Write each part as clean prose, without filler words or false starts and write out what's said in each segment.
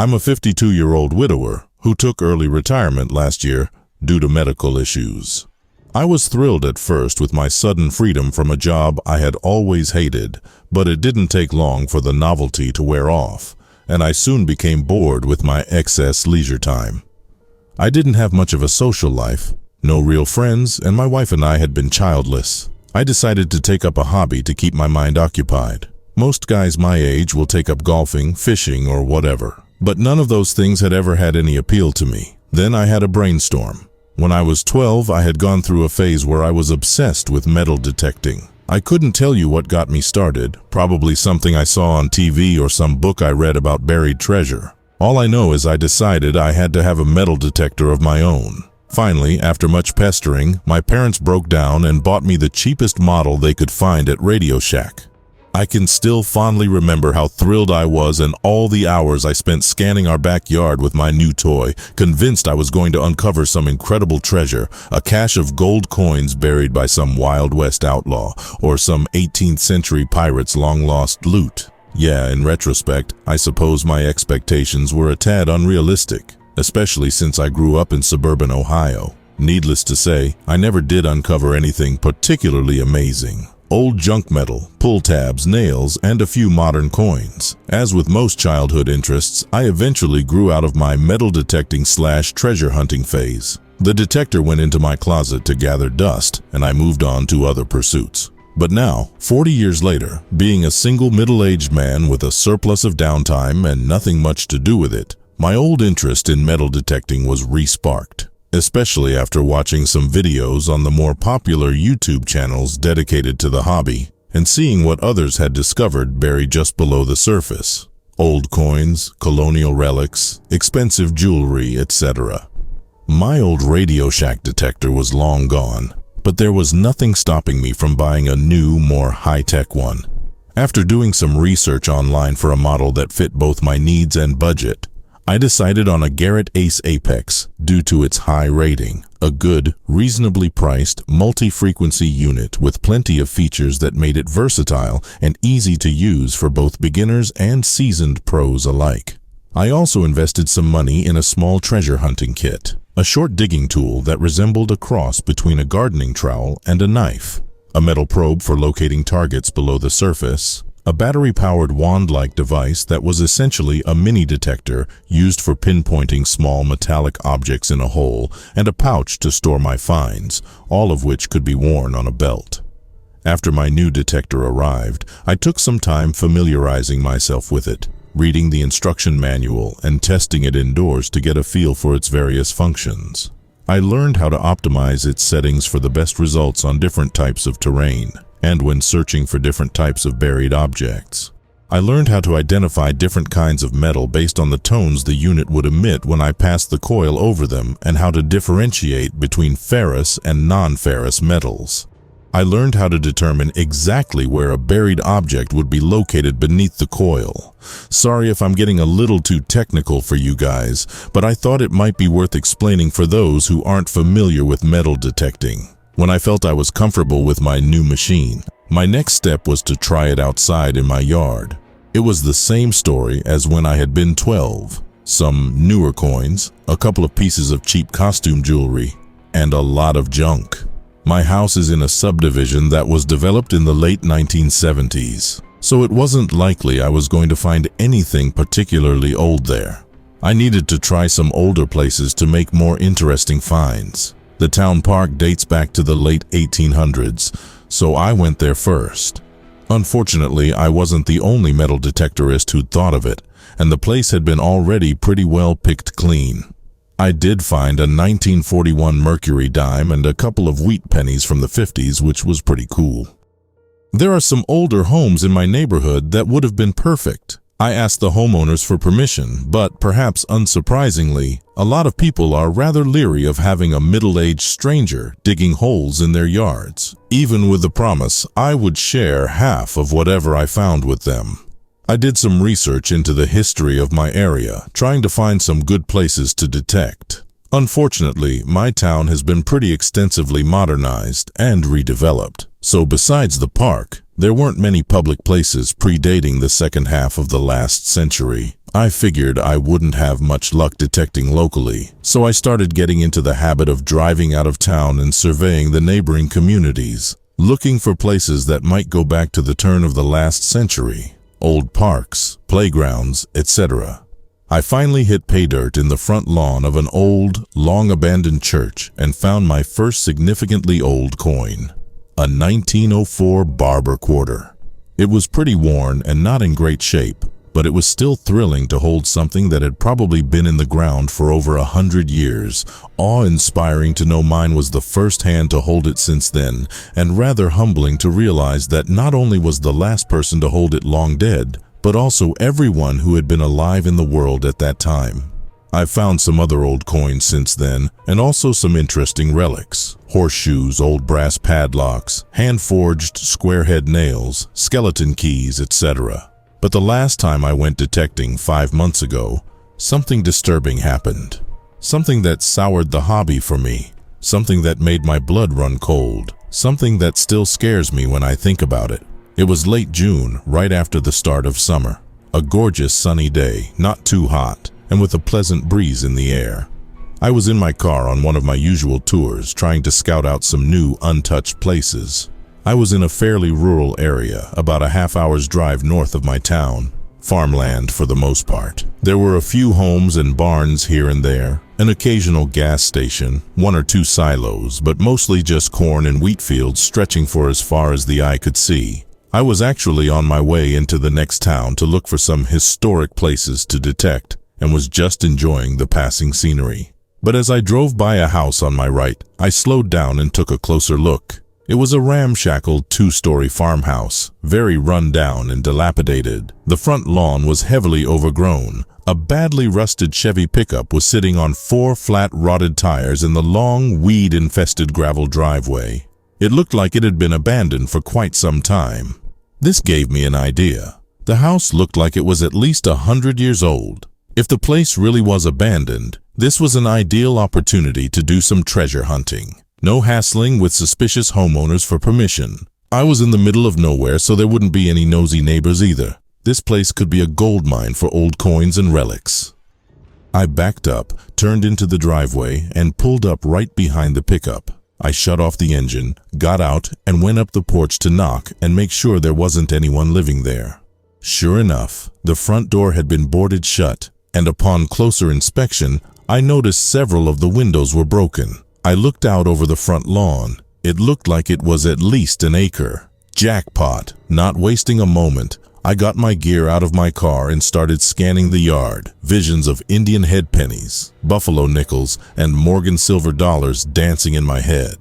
I'm a 52-year-old widower who took early retirement last year due to medical issues. I was thrilled at first with my sudden freedom from a job I had always hated, but it didn't take long for the novelty to wear off, and I soon became bored with my excess leisure time. I didn't have much of a social life, no real friends, and my wife and I had been childless. I decided to take up a hobby to keep my mind occupied. Most guys my age will take up golfing, fishing, or whatever, but none of those things had ever had any appeal to me. Then I had a brainstorm. When I was 12, I had gone through a phase where I was obsessed with metal detecting. I couldn't tell you what got me started, probably something I saw on TV or some book I read about buried treasure. All I know is I decided I had to have a metal detector of my own. Finally, after much pestering, my parents broke down and bought me the cheapest model they could find at Radio Shack. I can still fondly remember how thrilled I was and all the hours I spent scanning our backyard with my new toy, convinced I was going to uncover some incredible treasure, a cache of gold coins buried by some Wild West outlaw, or some 18th century pirate's long-lost loot. Yeah, in retrospect, I suppose my expectations were a tad unrealistic, especially since I grew up in suburban Ohio. Needless to say, I never did uncover anything particularly amazing. Old junk metal, pull tabs, nails, and a few modern coins. As with most childhood interests, I eventually grew out of my metal detecting / treasure hunting phase. The detector went into my closet to gather dust, and I moved on to other pursuits. But now, 40 years later, being a single middle-aged man with a surplus of downtime and nothing much to do with it, my old interest in metal detecting was re-sparked. Especially after watching some videos on the more popular YouTube channels dedicated to the hobby and seeing what others had discovered buried just below the surface. Old coins, colonial relics, expensive jewelry, etc. My old Radio Shack detector was long gone, but there was nothing stopping me from buying a new, more high-tech one. After doing some research online for a model that fit both my needs and budget, I decided on a Garrett Ace Apex due to its high rating, a good, reasonably priced, multi-frequency unit with plenty of features that made it versatile and easy to use for both beginners and seasoned pros alike. I also invested some money in a small treasure hunting kit, a short digging tool that resembled a cross between a gardening trowel and a knife, a metal probe for locating targets below the surface, a battery-powered wand-like device that was essentially a mini detector used for pinpointing small metallic objects in a hole, and a pouch to store my finds, all of which could be worn on a belt. After my new detector arrived, I took some time familiarizing myself with it, reading the instruction manual and testing it indoors to get a feel for its various functions. I learned how to optimize its settings for the best results on different types of terrain, and when searching for different types of buried objects. I learned how to identify different kinds of metal based on the tones the unit would emit when I passed the coil over them, and how to differentiate between ferrous and non-ferrous metals. I learned how to determine exactly where a buried object would be located beneath the coil. Sorry if I'm getting a little too technical for you guys, but I thought it might be worth explaining for those who aren't familiar with metal detecting. When I felt I was comfortable with my new machine, my next step was to try it outside in my yard. It was the same story as when I had been 12. Some newer coins, a couple of pieces of cheap costume jewelry, and a lot of junk. My house is in a subdivision that was developed in the late 1970s, so it wasn't likely I was going to find anything particularly old there. I needed to try some older places to make more interesting finds. The town park dates back to the late 1800s, so I went there first. Unfortunately, I wasn't the only metal detectorist who'd thought of it, and the place had been already pretty well picked clean. I did find a 1941 mercury dime and a couple of wheat pennies from the 50s, which was pretty cool. There are some older homes in my neighborhood that would have been perfect. I asked the homeowners for permission, but perhaps unsurprisingly, a lot of people are rather leery of having a middle-aged stranger digging holes in their yards, even with the promise I would share half of whatever I found with them. I did some research into the history of my area, trying to find some good places to detect. Unfortunately, my town has been pretty extensively modernized and redeveloped, so besides the park, there weren't many public places predating the second half of the last century. I figured I wouldn't have much luck detecting locally, so I started getting into the habit of driving out of town and surveying the neighboring communities, looking for places that might go back to the turn of the last century, old parks, playgrounds, etc. I finally hit pay dirt in the front lawn of an old, long-abandoned church and found my first significantly old coin, a 1904 barber quarter. It was pretty worn and not in great shape, but it was still thrilling to hold something that had probably been in the ground for over 100 years, awe-inspiring to know mine was the first hand to hold it since then, and rather humbling to realize that not only was the last person to hold it long dead, but also everyone who had been alive in the world at that time. I've found some other old coins since then, and also some interesting relics. Horseshoes, old brass padlocks, hand-forged square-head nails, skeleton keys, etc. But the last time I went detecting 5 months ago, something disturbing happened. Something that soured the hobby for me. Something that made my blood run cold. Something that still scares me when I think about it. It was late June, right after the start of summer. A gorgeous sunny day, not too hot, and with a pleasant breeze in the air. I was in my car on one of my usual tours, trying to scout out some new, untouched places. I was in a fairly rural area, about a half-hour's drive north of my town. Farmland for the most part. There were a few homes and barns here and there, an occasional gas station, 1 or 2 silos, but mostly just corn and wheat fields stretching for as far as the eye could see. I was actually on my way into the next town to look for some historic places to detect, and was just enjoying the passing scenery. But as I drove by a house on my right, I slowed down and took a closer look. It was a ramshackle 2-story farmhouse, very run down and dilapidated. The front lawn was heavily overgrown. A badly rusted Chevy pickup was sitting on 4 flat rotted tires in the long, weed-infested gravel driveway. It looked like it had been abandoned for quite some time. This gave me an idea. The house looked like it was at least 100 years old. If the place really was abandoned, this was an ideal opportunity to do some treasure hunting. No hassling with suspicious homeowners for permission. I was in the middle of nowhere, so there wouldn't be any nosy neighbors either. This place could be a gold mine for old coins and relics. I backed up, turned into the driveway, and pulled up right behind the pickup. I shut off the engine, got out, and went up the porch to knock and make sure there wasn't anyone living there. Sure enough, the front door had been boarded shut, and upon closer inspection, I noticed several of the windows were broken. I looked out over the front lawn. It looked like it was at least an acre. Jackpot! Not wasting a moment, I got my gear out of my car and started scanning the yard. Visions of Indian head pennies, buffalo nickels, and Morgan silver dollars dancing in my head.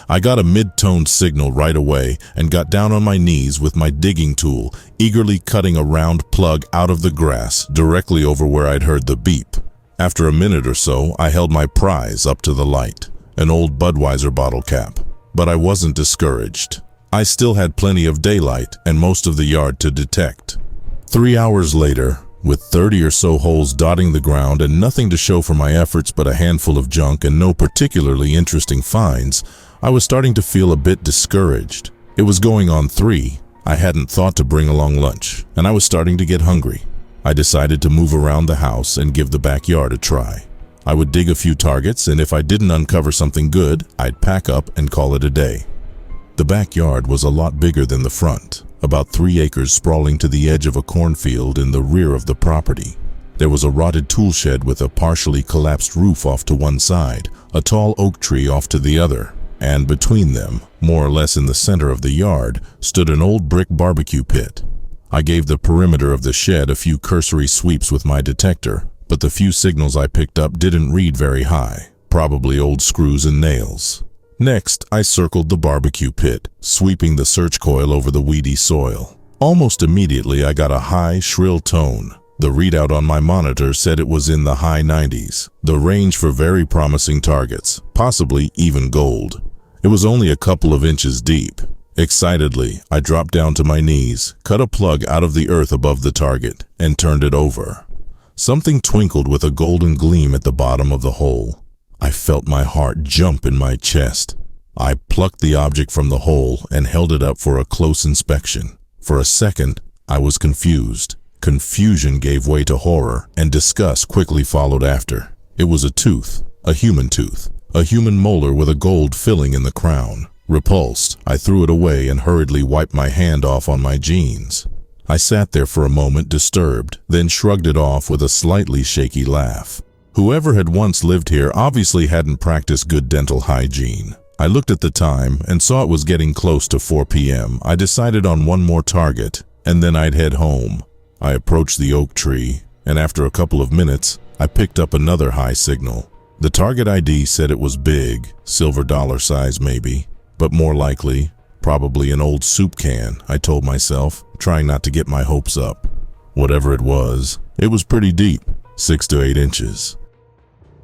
I got a mid-toned signal right away and got down on my knees with my digging tool, eagerly cutting a round plug out of the grass directly over where I'd heard the beep. After a minute or so, I held my prize up to the light, an old Budweiser bottle cap. But I wasn't discouraged. I still had plenty of daylight and most of the yard to detect. 3 hours later, with 30 or so holes dotting the ground and nothing to show for my efforts but a handful of junk and no particularly interesting finds, I was starting to feel a bit discouraged. It was going on 3. I hadn't thought to bring along lunch, and I was starting to get hungry. I decided to move around the house and give the backyard a try. I would dig a few targets, and if I didn't uncover something good, I'd pack up and call it a day. The backyard was a lot bigger than the front, about 3 acres sprawling to the edge of a cornfield in the rear of the property. There was a rotted tool shed with a partially collapsed roof off to one side, a tall oak tree off to the other, and between them, more or less in the center of the yard, stood an old brick barbecue pit. I gave the perimeter of the shed a few cursory sweeps with my detector, but the few signals I picked up didn't read very high, probably old screws and nails. Next, I circled the barbecue pit, sweeping the search coil over the weedy soil. Almost immediately, I got a high, shrill tone. The readout on my monitor said it was in the high 90s, the range for very promising targets, possibly even gold. It was only a couple of inches deep. Excitedly, I dropped down to my knees, cut a plug out of the earth above the target, and turned it over. Something twinkled with a golden gleam at the bottom of the hole. I felt my heart jump in my chest. I plucked the object from the hole and held it up for a close inspection. For a second, I was confused. Confusion gave way to horror, and disgust quickly followed after. It was a tooth, a human molar with a gold filling in the crown. Repulsed, I threw it away and hurriedly wiped my hand off on my jeans. I sat there for a moment disturbed, then shrugged it off with a slightly shaky laugh. Whoever had once lived here obviously hadn't practiced good dental hygiene. I looked at the time and saw it was getting close to 4 p.m. I decided on one more target, and then I'd head home. I approached the oak tree, and after a couple of minutes, I picked up another high signal. The target ID said it was big, silver dollar size maybe, but more likely, probably an old soup can, I told myself, trying not to get my hopes up. Whatever it was pretty deep, 6 to 8 inches.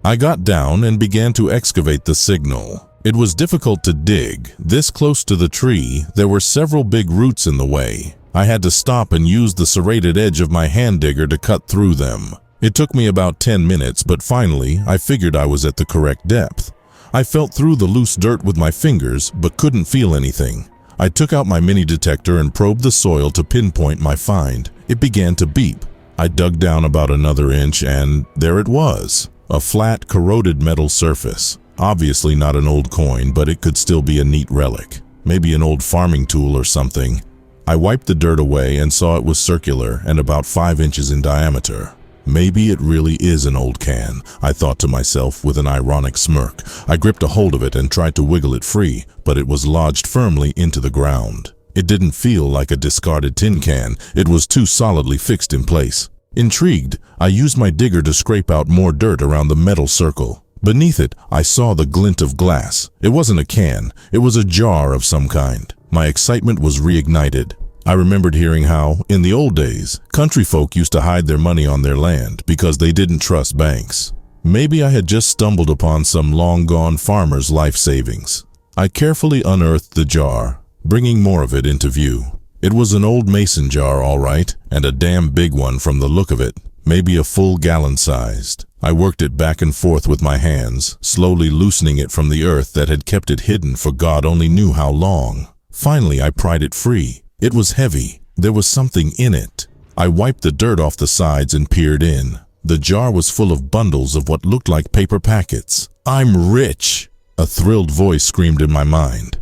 I got down and began to excavate the signal. It was difficult to dig. This close to the tree, there were several big roots in the way. I had to stop and use the serrated edge of my hand digger to cut through them. It took me about 10 minutes, but finally, I figured I was at the correct depth. I felt through the loose dirt with my fingers, but couldn't feel anything. I took out my mini detector and probed the soil to pinpoint my find. It began to beep. I dug down about another inch, and there it was. A flat, corroded metal surface. Obviously not an old coin, but it could still be a neat relic. Maybe an old farming tool or something. I wiped the dirt away and saw it was circular and about 5 inches in diameter. Maybe it really is an old can, I thought to myself with an ironic smirk. I gripped a hold of it and tried to wiggle it free, but it was lodged firmly into the ground. It didn't feel like a discarded tin can. It was too solidly fixed in place. Intrigued, I used my digger to scrape out more dirt around the metal circle. Beneath it, I saw the glint of glass. It wasn't a can, it was a jar of some kind. My excitement was reignited. I remembered hearing how, in the old days, country folk used to hide their money on their land because they didn't trust banks. Maybe I had just stumbled upon some long-gone farmer's life savings. I carefully unearthed the jar, bringing more of it into view. It was an old mason jar, all right, and a damn big one from the look of it, maybe a full gallon-sized. I worked it back and forth with my hands, slowly loosening it from the earth that had kept it hidden for God only knew how long. Finally, I pried it free. It was heavy. There was something in it. I wiped the dirt off the sides and peered in. The jar was full of bundles of what looked like paper packets. "I'm rich!" a thrilled voice screamed in my mind.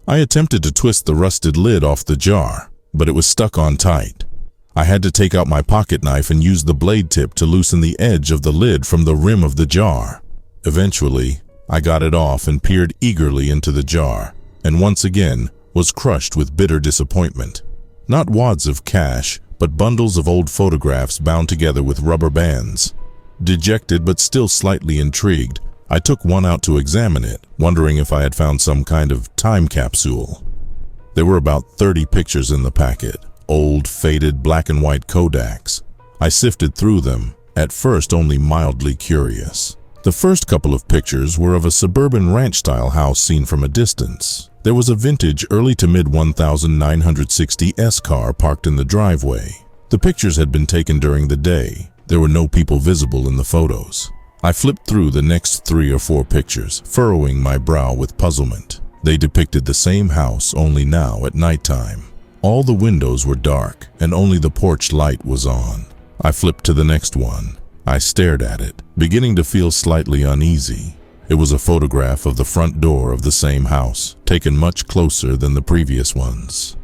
I attempted to twist the rusted lid off the jar, but it was stuck on tight. I had to take out my pocket knife and use the blade tip to loosen the edge of the lid from the rim of the jar. Eventually, I got it off and peered eagerly into the jar, and once again, was crushed with bitter disappointment. Not wads of cash, but bundles of old photographs bound together with rubber bands. Dejected but still slightly intrigued, I took one out to examine it, wondering if I had found some kind of time capsule. There were about 30 pictures in the packet, old, faded black and white Kodaks. I sifted through them, at first only mildly curious. The first couple of pictures were of a suburban ranch-style house seen from a distance. There was a vintage early to mid-1960s car parked in the driveway. The pictures had been taken during the day. There were no people visible in the photos. I flipped through the next 3 or 4 pictures, furrowing my brow with puzzlement. They depicted the same house, only now at nighttime. All the windows were dark, and only the porch light was on. I flipped to the next one. I stared at it, beginning to feel slightly uneasy. It was a photograph of the front door of the same house, taken much closer than the previous ones.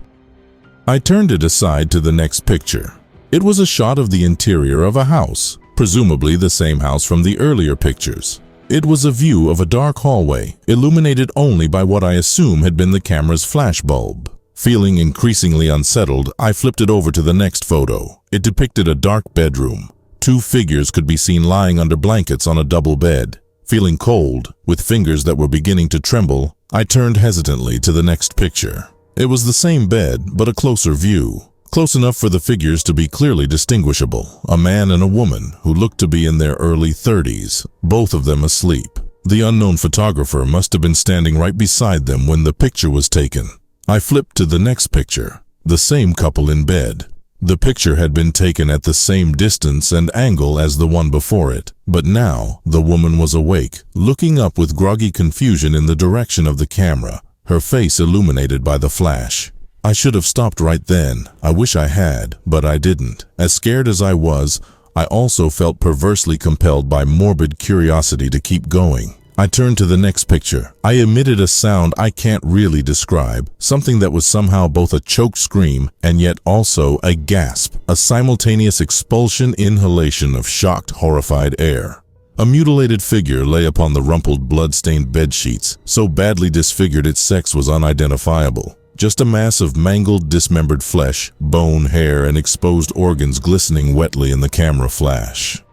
I turned it aside to the next picture. It was a shot of the interior of a house, presumably the same house from the earlier pictures. It was a view of a dark hallway, illuminated only by what I assume had been the camera's flash bulb. Feeling increasingly unsettled, I flipped it over to the next photo. It depicted a dark bedroom. 2 figures could be seen lying under blankets on a double bed. Feeling cold, with fingers that were beginning to tremble, I turned hesitantly to the next picture. It was the same bed, but a closer view. Close enough for the figures to be clearly distinguishable. A man and a woman who looked to be in their early 30s, both of them asleep. The unknown photographer must have been standing right beside them when the picture was taken. I flipped to the next picture. The same couple in bed. The picture had been taken at the same distance and angle as the one before it, but now the woman was awake, looking up with groggy confusion in the direction of the camera, her face illuminated by the flash. I should have stopped right then. I wish I had, but I didn't. As scared as I was, I also felt perversely compelled by morbid curiosity to keep going. I turned to the next picture. I emitted a sound I can't really describe, something that was somehow both a choked scream and yet also a gasp, a simultaneous expulsion inhalation of shocked, horrified air. A mutilated figure lay upon the rumpled, blood-stained bedsheets, so badly disfigured its sex was unidentifiable. Just a mass of mangled, dismembered flesh, bone, hair, and exposed organs glistening wetly in the camera flash.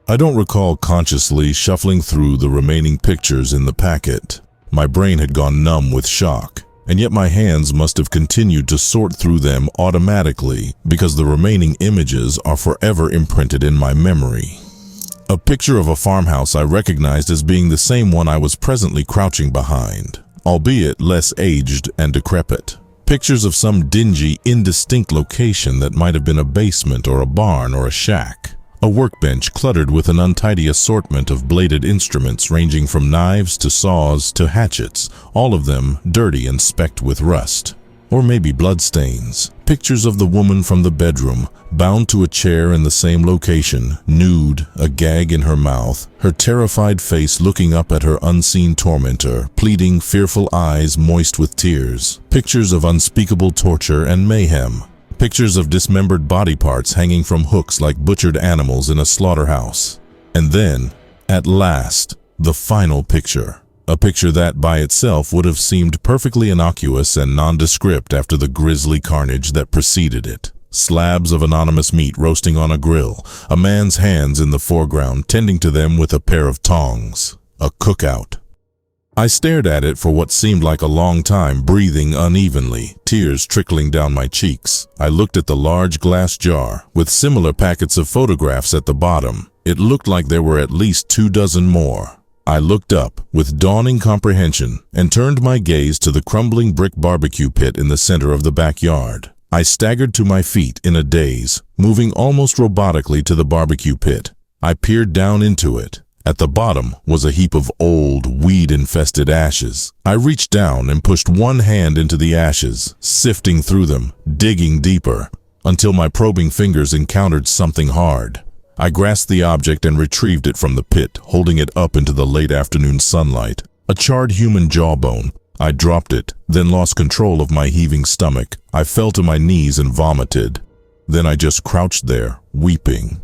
I don't recall consciously shuffling through the remaining pictures in the packet. My brain had gone numb with shock, and yet my hands must have continued to sort through them automatically because the remaining images are forever imprinted in my memory. A picture of a farmhouse I recognized as being the same one I was presently crouching behind, albeit less aged and decrepit. Pictures of some dingy, indistinct location that might have been a basement or a barn or a shack. A workbench cluttered with an untidy assortment of bladed instruments ranging from knives to saws to hatchets, all of them dirty and specked with rust. Or maybe bloodstains. Pictures of the woman from the bedroom, bound to a chair in the same location, nude, a gag in her mouth, her terrified face looking up at her unseen tormentor, pleading, fearful eyes moist with tears. Pictures of unspeakable torture and mayhem. Pictures of dismembered body parts hanging from hooks like butchered animals in a slaughterhouse. And then, at last, the final picture. A picture that by itself would have seemed perfectly innocuous and nondescript after the grisly carnage that preceded it. Slabs of anonymous meat roasting on a grill, a man's hands in the foreground tending to them with a pair of tongs. A cookout. I stared at it for what seemed like a long time, breathing unevenly, tears trickling down my cheeks. I looked at the large glass jar, with similar packets of photographs at the bottom. It looked like there were at least 24 more. I looked up, with dawning comprehension, and turned my gaze to the crumbling brick barbecue pit in the center of the backyard. I staggered to my feet in a daze, moving almost robotically to the barbecue pit. I peered down into it. At the bottom was a heap of old, weed-infested ashes. I reached down and pushed one hand into the ashes, sifting through them, digging deeper, until my probing fingers encountered something hard. I grasped the object and retrieved it from the pit, holding it up into the late afternoon sunlight. A charred human jawbone. I dropped it, then lost control of my heaving stomach. I fell to my knees and vomited. Then I just crouched there, weeping.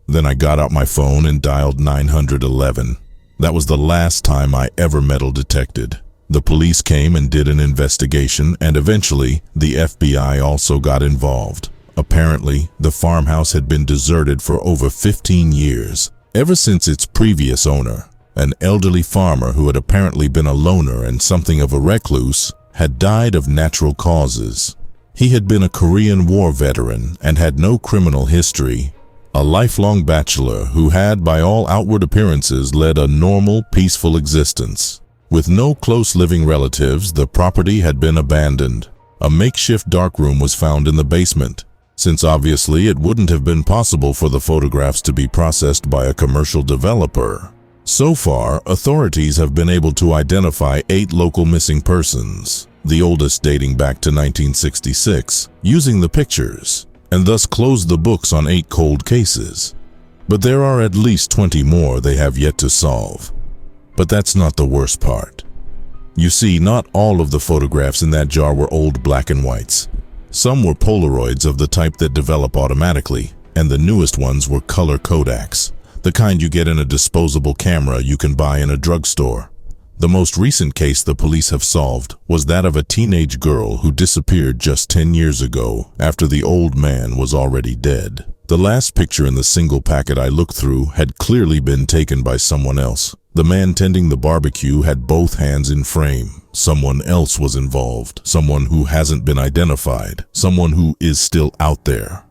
Then I got out my phone and dialed 911. That was the last time I ever metal detected. The police came and did an investigation, and eventually, the FBI also got involved. Apparently, the farmhouse had been deserted for over 15 years, ever since its previous owner, an elderly farmer who had apparently been a loner and something of a recluse, had died of natural causes. He had been a Korean War veteran and had no criminal history. A lifelong bachelor who had, by all outward appearances, led a normal, peaceful existence. With no close living relatives, the property had been abandoned. A makeshift darkroom was found in the basement, since obviously it wouldn't have been possible for the photographs to be processed by a commercial developer. So far, authorities have been able to identify 8 local missing persons, the oldest dating back to 1966, using the pictures, and thus closed the books on 8 cold cases. But there are at least 20 more they have yet to solve. But that's not the worst part. You see, not all of the photographs in that jar were old black and whites. Some were Polaroids of the type that develop automatically, and the newest ones were color Kodaks, the kind you get in a disposable camera you can buy in a drugstore. The most recent case the police have solved was that of a teenage girl who disappeared just 10 years ago after the old man was already dead. The last picture in the single packet I looked through had clearly been taken by someone else. The man tending the barbecue had both hands in frame. Someone else was involved, someone who hasn't been identified, someone who is still out there.